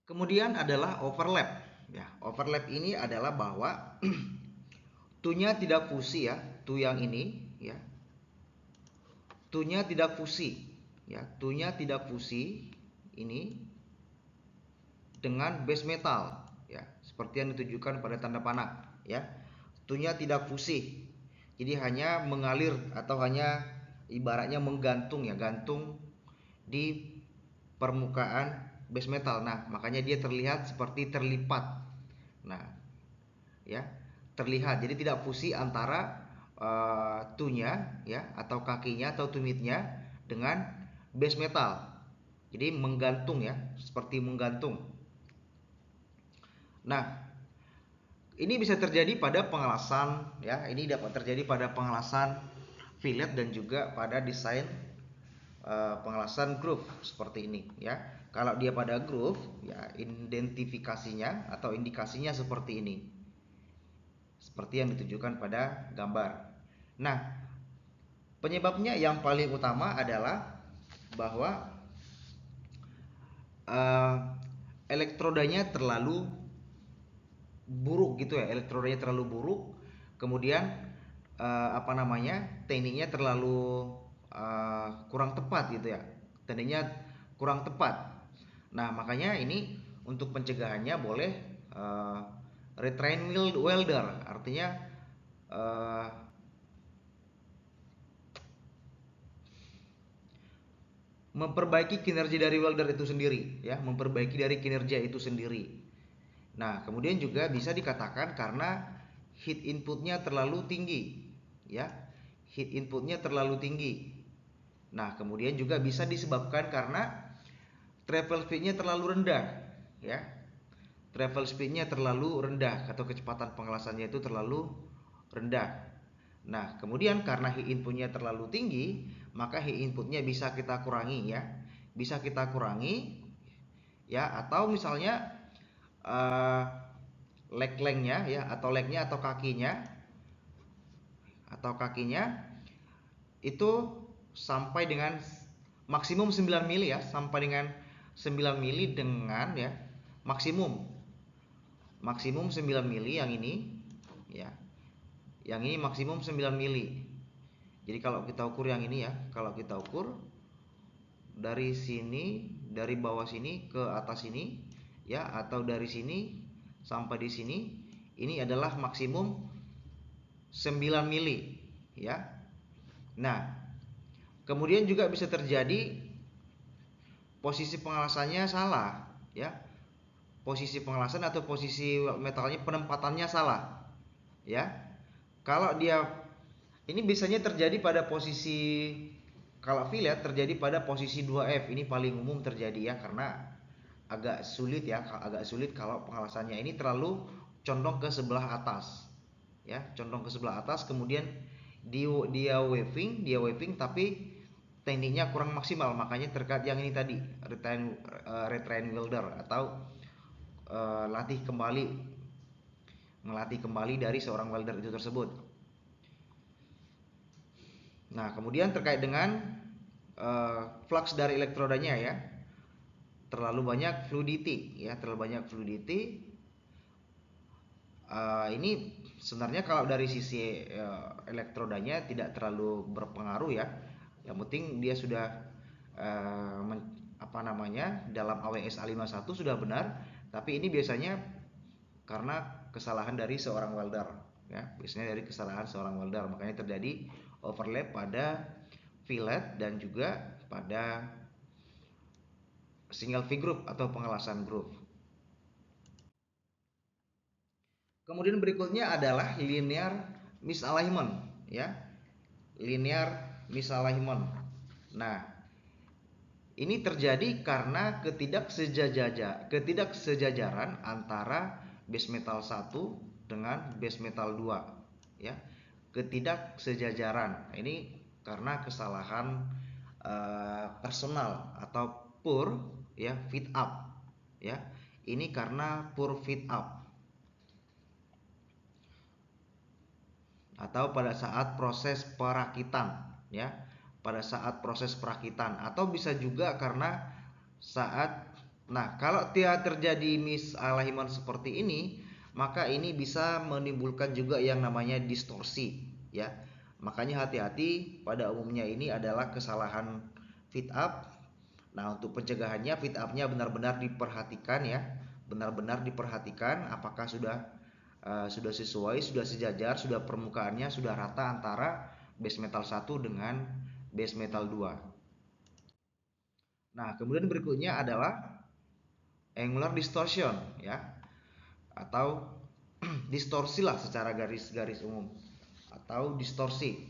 Kemudian adalah overlap. Ya, overlap ini adalah bahwa tunya tidak fusi ya, tu yang ini ya. Tunya tidak fusi ya, tunya tidak fusi ini dengan base metal ya, seperti yang ditujukan pada tanda panah ya. Tunya tidak fusi. Jadi hanya mengalir atau hanya ibaratnya menggantung ya, gantung di permukaan base metal. Nah, makanya dia terlihat seperti terlipat. Nah, ya, terlihat. Jadi tidak fusi antara tunya ya atau kakinya atau tumitnya dengan base metal. Jadi menggantung ya, seperti menggantung. Nah, ini bisa terjadi pada pengelasan ya. Ini dapat terjadi pada pengelasan fillet dan juga pada desain pengelasan groove seperti ini ya. Kalau dia pada groove ya, identifikasinya atau indikasinya seperti ini. Seperti yang ditujukan pada gambar. Nah, penyebabnya yang paling utama adalah bahwa elektrodanya terlalu buruk gitu ya, elektrodanya terlalu buruk, kemudian tekniknya terlalu kurang tepat gitu ya, tekniknya kurang tepat. Nah, makanya ini untuk pencegahannya boleh retrain welder, artinya uh, memperbaiki kinerja dari welder itu sendiri ya, memperbaiki dari kinerja itu sendiri. Nah, kemudian juga bisa dikatakan karena heat inputnya terlalu tinggi ya, heat inputnya terlalu tinggi. Nah, kemudian juga bisa disebabkan karena travel speednya terlalu rendah ya, travel speednya terlalu rendah atau kecepatan pengelasannya itu terlalu rendah. Nah, kemudian karena heat inputnya terlalu tinggi, maka heat inputnya bisa kita kurangi ya, bisa kita kurangi ya, atau misalnya leg-lengthnya ya, atau legnya atau kakinya itu sampai dengan maksimum 9 mili ya, sampai dengan 9 mili dengan ya, maksimum 9 mili yang ini ya. Yang ini maksimum 9 mili. Jadi kalau kita ukur yang ini ya, kalau kita ukur dari sini, dari bawah sini ke atas sini ya, atau dari sini sampai di sini, ini adalah maksimum 9 mili ya. Nah, kemudian juga bisa terjadi posisi pengelasannya salah ya. Posisi pengelasan atau posisi metalnya penempatannya salah ya. Kalau dia ini biasanya terjadi pada posisi, kalau fillet terjadi pada posisi 2F. Ini paling umum terjadi ya, karena agak sulit ya, agak sulit kalau pengelasannya ini terlalu condong ke sebelah atas ya, condong ke sebelah atas, kemudian dia waving tapi tekniknya kurang maksimal. Makanya terkait yang ini tadi, retrain welder atau melatih kembali dari seorang welder itu tersebut. Nah, kemudian terkait dengan flux dari elektrodanya ya, terlalu banyak fluidity ya, terlalu banyak fluidity. Ini sebenarnya kalau dari sisi elektrodanya tidak terlalu berpengaruh ya. Yang penting dia sudah dalam AWS A51 sudah benar. Tapi ini biasanya karena kesalahan dari seorang welder ya, biasanya dari kesalahan seorang welder, makanya terjadi overlap pada fillet dan juga pada single V groove atau pengelasan groove. Kemudian berikutnya adalah linear misalignment ya. Linear misalignment. Nah, ini terjadi karena ketidaksejajaran antara base metal 1 dengan base metal 2 ya. Ketidaksejajaran. Ini karena kesalahan personal atau poor ya fit up ya. Ini karena poor fit up atau pada saat proses perakitan ya, pada saat proses perakitan, atau bisa juga karena saat Nah, kalau tidak terjadi misalignment seperti ini, maka ini bisa menimbulkan juga yang namanya distorsi, ya. Makanya hati-hati, pada umumnya ini adalah kesalahan fit up. Nah, untuk pencegahannya fit up-nya benar-benar diperhatikan ya. Benar-benar diperhatikan apakah sudah sesuai, sudah sejajar, sudah permukaannya sudah rata antara base metal 1 dengan base metal 2. Nah, kemudian berikutnya adalah angular distortion ya, atau distorsi lah secara garis umum, atau distorsi.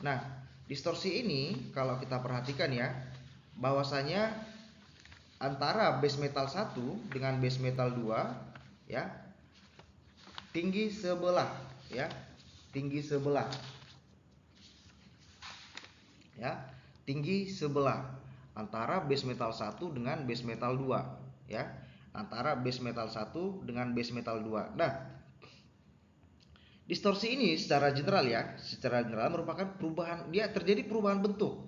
Nah, distorsi ini kalau kita perhatikan ya, bahwasanya antara base metal 1 dengan base metal 2 ya, tinggi sebelah ya, tinggi sebelah ya, tinggi sebelah antara base metal 1 dengan base metal 2 ya, antara base metal 1 dengan base metal 2. Nah, distorsi ini secara general ya, secara general merupakan perubahan, dia terjadi perubahan bentuk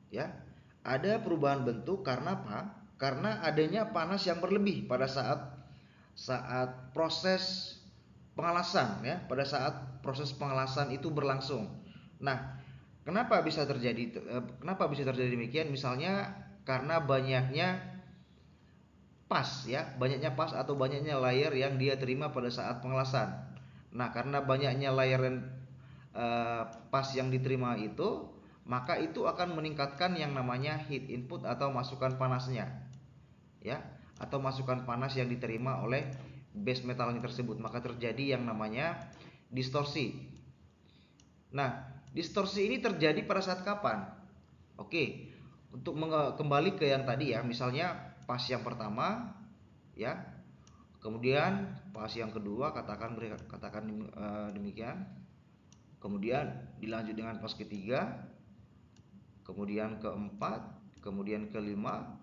ya. Ada perubahan bentuk karena apa? Karena adanya panas yang berlebih pada saat proses pengelasan ya, pada saat proses pengelasan itu berlangsung. Nah, kenapa bisa terjadi demikian? Misalnya karena banyaknya pas atau banyaknya layer yang dia terima pada saat pengelasan. Nah, karena banyaknya layer pas yang diterima itu, maka itu akan meningkatkan yang namanya heat input atau masukan panasnya ya, atau masukan panas yang diterima oleh base metalnya tersebut, maka terjadi yang namanya distorsi. Nah, distorsi ini terjadi pada saat kapan? Oke, untuk kembali ke yang tadi ya, misalnya pas yang pertama ya, kemudian pas yang kedua katakan demikian, kemudian dilanjut dengan pas ketiga, kemudian keempat, kemudian kelima,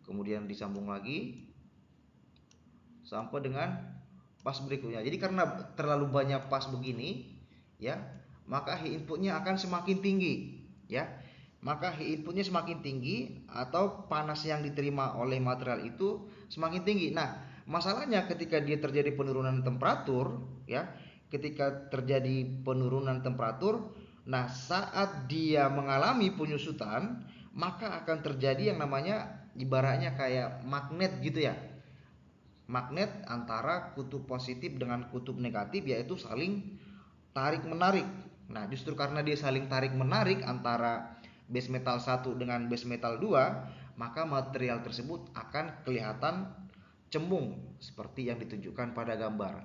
kemudian disambung lagi sampai dengan pas berikutnya. Jadi karena terlalu banyak pas begini ya, maka heat inputnya akan semakin tinggi ya. Maka heat inputnya semakin tinggi atau panas yang diterima oleh material itu semakin tinggi. Nah, masalahnya ketika dia terjadi penurunan temperatur ya, ketika terjadi penurunan temperatur, nah saat dia mengalami penyusutan, maka akan terjadi yang namanya ibaratnya kayak magnet gitu ya. Magnet antara kutub positif dengan kutub negatif, yaitu saling tarik menarik. Nah, justru karena dia saling tarik menarik antara base metal 1 dengan base metal 2, maka material tersebut akan kelihatan cembung seperti yang ditunjukkan pada gambar.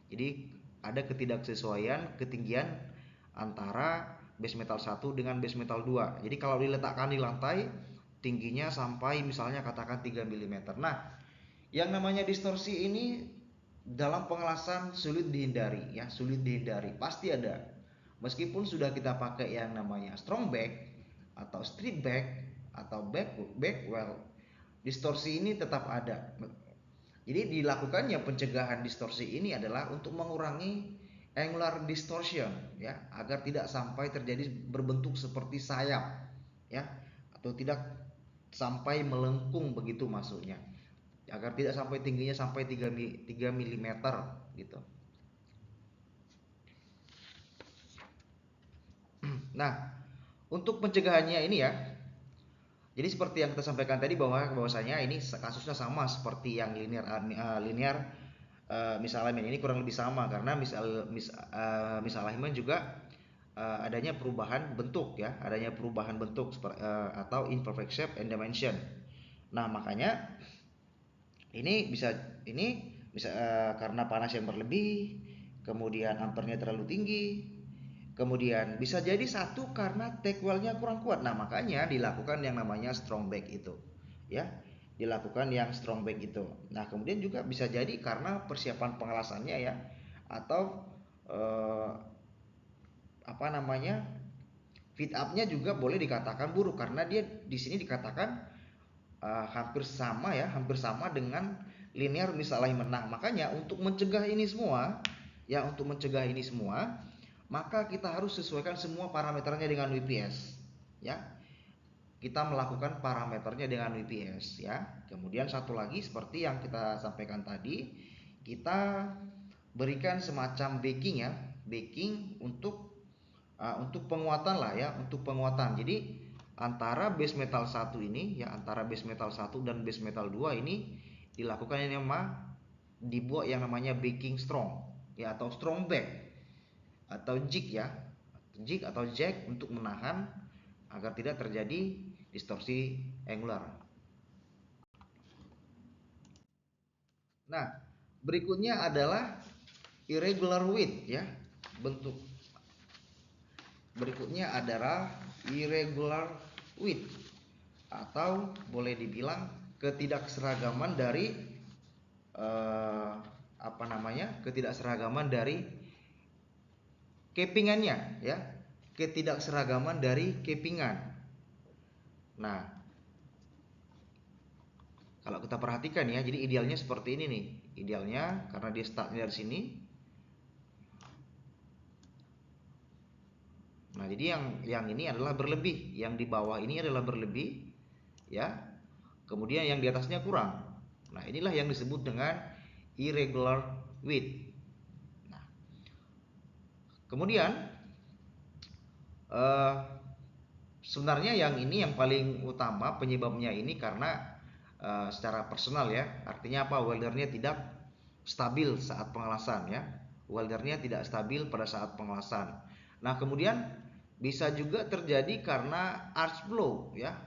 Jadi ada ketidaksesuaian ketinggian antara base metal 1 dengan base metal 2. Jadi kalau diletakkan di lantai, tingginya sampai misalnya katakan 3 mm. Nah, yang namanya distorsi ini dalam pengelasan sulit dihindari ya, sulit dihindari, pasti ada. Meskipun sudah kita pakai yang namanya strong back atau strip back atau back well, distorsi ini tetap ada. Jadi dilakukannya pencegahan distorsi ini adalah untuk mengurangi angular distortion ya, agar tidak sampai terjadi berbentuk seperti sayap ya, atau tidak sampai melengkung begitu maksudnya, agar tidak sampai tingginya sampai 3 mm gitu. Nah, untuk pencegahannya ini ya, jadi seperti yang kita sampaikan tadi bahwasanya ini kasusnya sama seperti yang linear misalignment, ini kurang lebih sama karena misalignment juga adanya perubahan bentuk ya, adanya perubahan bentuk atau imperfect shape and dimension. Nah, makanya ini bisa karena panas yang berlebih, kemudian ampernya terlalu tinggi, kemudian bisa jadi satu karena take well-nya kurang kuat. Nah, makanya dilakukan yang namanya strong back itu ya, dilakukan yang strong back itu. Nah, kemudian juga bisa jadi karena persiapan pengelasannya ya, atau fit up-nya juga boleh dikatakan buruk karena dia di sini dikatakan hampir sama dengan linear misalignment. Nah, makanya untuk mencegah ini semua maka kita harus sesuaikan semua parameternya dengan WPS ya. kita melakukan parameternya dengan WPS ya. Kemudian satu lagi seperti yang kita sampaikan tadi, kita berikan semacam backing ya, backing untuk penguatan lah ya, untuk penguatan. Jadi antara base metal 1 ini ya, antara base metal 1 dan base metal 2 ini dilakukan dibuat yang namanya backing strong ya, atau strong back atau jig ya, jig atau jack untuk menahan agar tidak terjadi distorsi angular. Nah, berikutnya adalah irregular width ya, bentuk berikutnya adalah irregular width atau boleh dibilang ketidakseragaman dari ketidakseragaman dari kepingannya ya, ketidakseragaman dari kepingan. Nah, kalau kita perhatikan ya, jadi idealnya seperti ini nih, idealnya karena dia startnya dari sini. Nah, jadi yang ini adalah berlebih, yang di bawah ini adalah berlebih ya. Kemudian yang di atasnya kurang. Nah, inilah yang disebut dengan irregular width. Nah, kemudian sebenarnya yang ini yang paling utama penyebabnya ini karena secara personal ya. Artinya apa? Weldernya tidak stabil saat pengelasan ya. Weldernya tidak stabil pada saat pengelasan. Nah, kemudian bisa juga terjadi karena arch blow ya.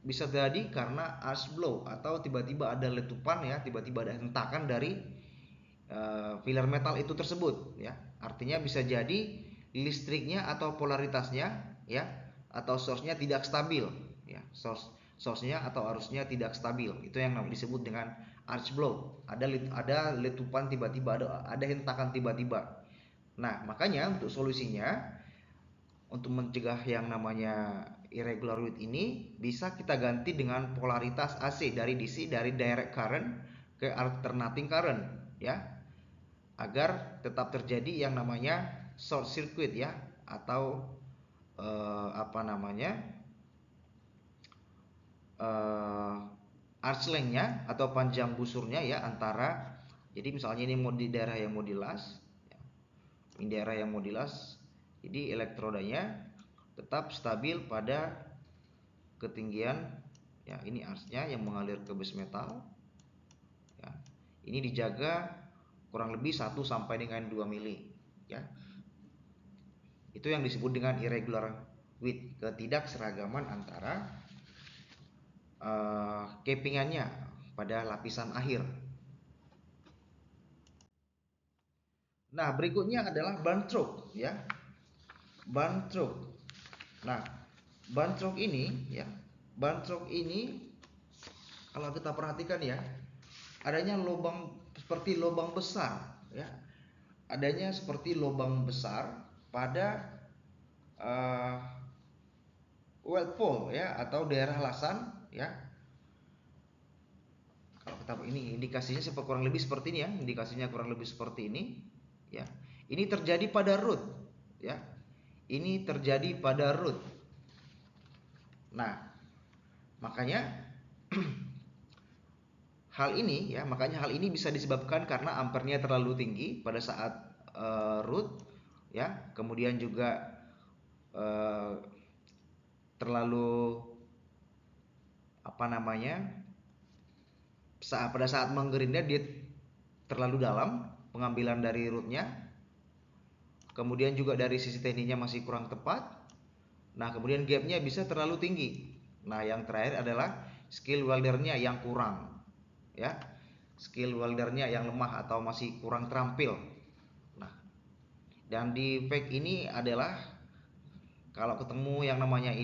Bisa terjadi karena arch blow atau tiba-tiba ada letupan ya, tiba-tiba ada hentakan dari filler metal itu tersebut ya. Artinya bisa jadi listriknya atau polaritasnya ya, atau source-nya tidak stabil ya. Source-nya atau arusnya tidak stabil. Itu yang disebut dengan arch blow. Ada letupan tiba-tiba, ada hentakan tiba-tiba. Nah, makanya untuk solusinya, untuk mencegah yang namanya irregular width ini, bisa kita ganti dengan polaritas AC dari DC, dari direct current ke alternating current ya, agar tetap terjadi yang namanya short circuit ya, atau arch length-nya atau panjang busurnya ya, antara, jadi misalnya ini mau di daerah yang mau dilas ya, ini daerah yang mau dilas, jadi elektrodanya tetap stabil pada ketinggian ya, ini arch-nya yang mengalir ke base metal ya. Ini dijaga kurang lebih 1 sampai dengan 2 mili ya. Itu yang disebut dengan irregular width, ketidakseragaman antara kepingannya pada lapisan akhir. Nah, berikutnya adalah band stroke ya. Band stroke. Nah, band stroke ini ya, band stroke ini kalau kita perhatikan ya, adanya lubang seperti lubang besar ya. Adanya seperti lubang besar pada weld pole ya, atau daerah lasan ya. Kalau kita ini indikasinya kurang lebih seperti ini ya, indikasinya kurang lebih seperti ini ya. Ini terjadi pada root ya. Ini terjadi pada root. Nah, makanya hal ini bisa disebabkan karena ampernya terlalu tinggi pada saat root ya. Kemudian juga terlalu pada saat menggerindnya dia terlalu dalam pengambilan dari rootnya. Kemudian juga dari sisi tekniknya masih kurang tepat. Nah, kemudian gapnya bisa terlalu tinggi. Nah, yang terakhir adalah skill weldernya yang kurang ya, skill weldernya yang lemah atau masih kurang terampil. Nah, dan defect ini adalah kalau ketemu yang namanya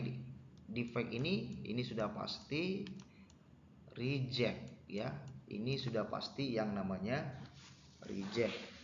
defect ini sudah pasti reject ya. Ini sudah pasti yang namanya reject.